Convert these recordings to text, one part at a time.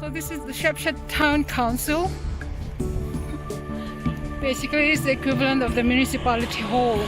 So this is the Shepshed Town Council. Basically, it's the equivalent of the municipality hall.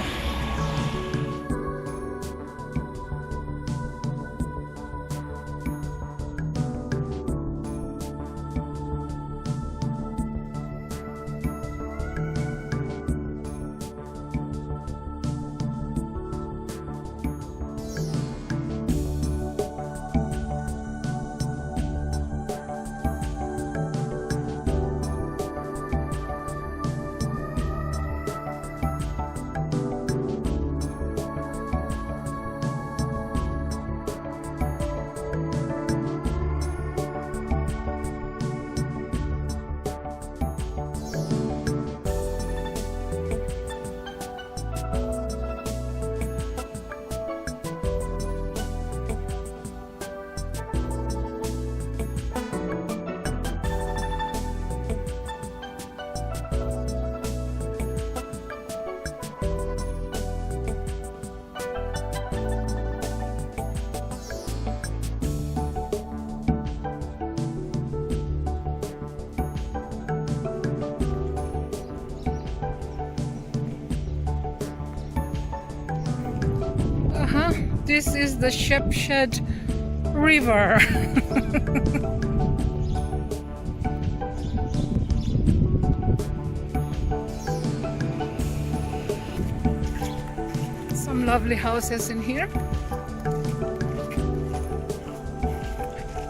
This is the Sheepshed River. Some lovely houses in here.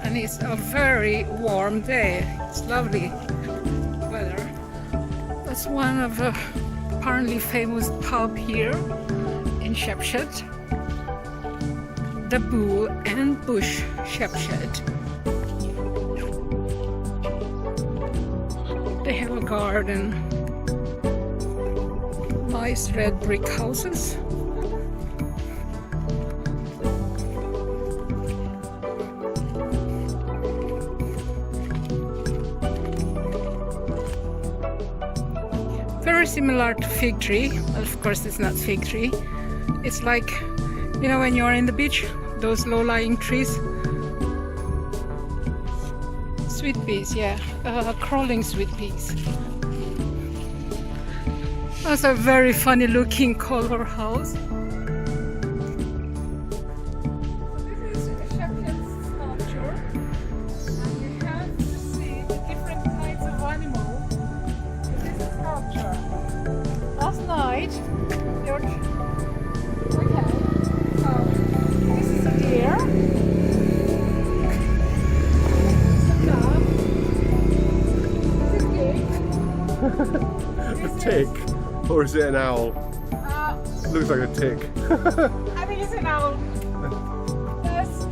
And it's a very warm day. It's lovely weather. That's one of the apparently famous pub here in Shepshed. The Bull and Bush Sheepshed. They have a garden, nice red brick houses. Very similar to fig tree. Well, of course, it's not fig tree. It's like, you know, when you're in the beach, those low-lying trees. Sweet peas, yeah, crawling sweet peas. That's a very funny looking color house. This is a Shepherd's sculpture, and you have to see the different kinds of animals in this sculpture. Last night, they were this is a deer. A tick? Or is it an owl? Looks like a tick. I think it's an owl. There's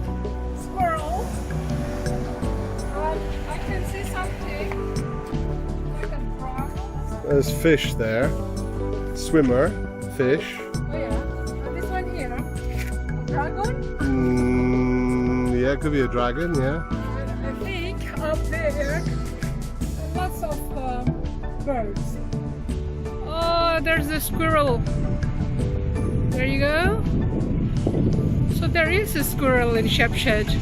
squirrel. I can see something like a dragon. There's fish there. Swimmer, fish. Oh yeah. And this one here. A dragon? Yeah, it could be a dragon, yeah. I think up there lots of birds. Oh, there's a squirrel. There you go. So there is a squirrel in Shepshed.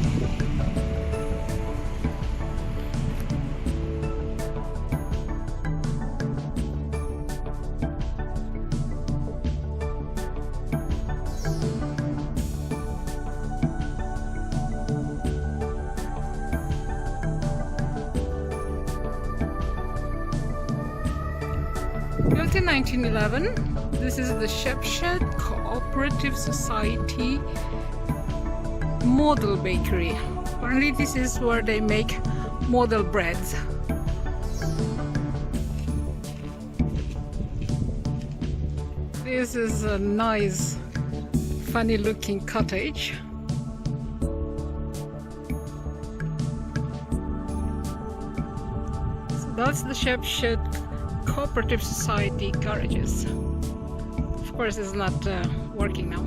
Built in 1911, this is the Shepshed Cooperative Society Model Bakery. Apparently this is where they make model breads. This is a nice, funny looking cottage. So that's the Shepshed Cooperative Society garages. Of course, it's not working now.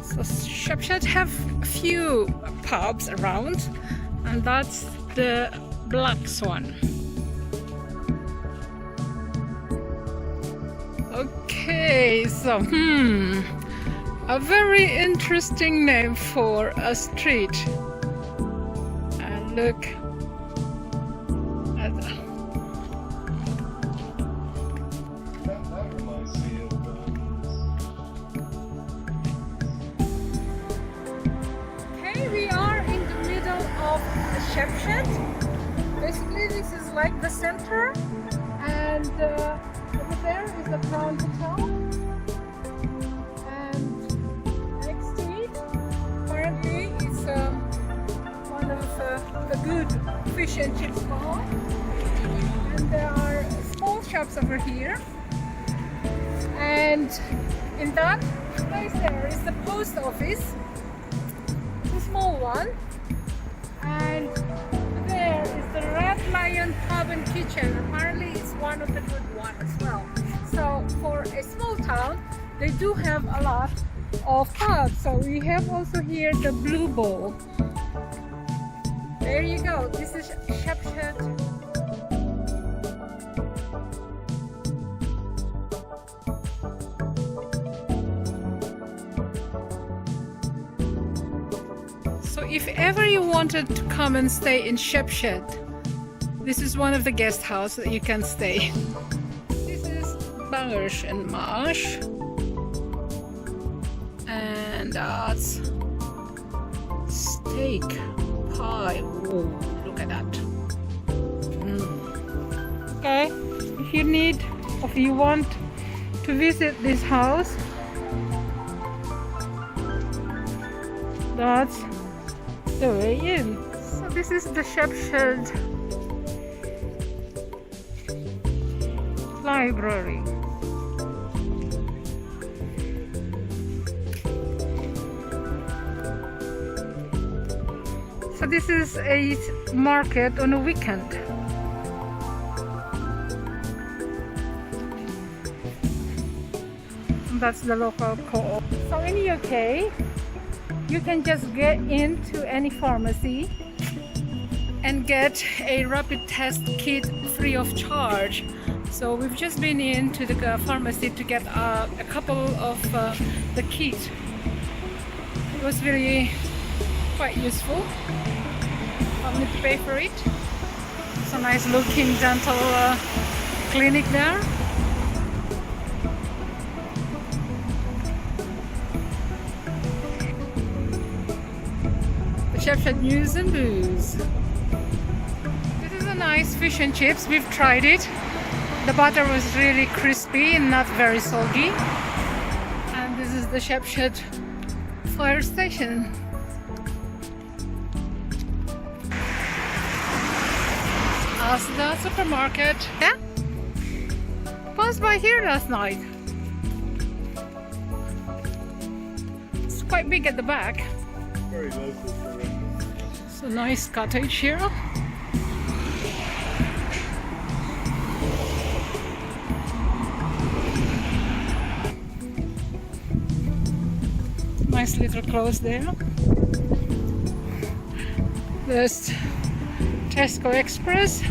So Shepshed have a few pubs around, and that's the Black Swan. Okay, so a very interesting name for a street. And look, Shepshed. Basically, this is like the center, and over there is the Crown Hotel. And next to it, apparently, it's one of the good fish and chips bar. And there are small shops over here. And in that place there is the post office, the small one, and there is the Red Lion Pub and Kitchen. Apparently it's one of the good ones as well. So for a small town, they do have a lot of pubs. So we have also here the Blue Bowl. There you go. This is Shepshed. So if ever you wanted to come and stay in Shepshed, this is one of the guest houses that you can stay. This is Bangers and Mash, and that's steak pie. Whoa, look at that. Okay, if you need, or if you want to visit this house, that's the way in. So this is the Shepshed Library. So this is a market on a weekend. And that's the local co-op. So in the UK, you can just get into any pharmacy and get a rapid test kit free of charge. So we've just been into the pharmacy to get a couple of the kit. It was really quite useful. I'll need to pay for it. It's a nice looking dental clinic there. Shepshed News and Booze. This is a nice fish and chips. We've tried it. The butter was really crispy and not very soggy. And this is the Shepshed fire station. Asda supermarket. Yeah? Passed by here last night. It's quite big at the back. Very local. It's a nice cottage here. Nice little close there. There's Tesco Express.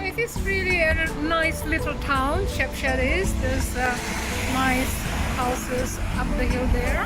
It is really a nice little town, Shepshed is. There's nice houses up the hill there.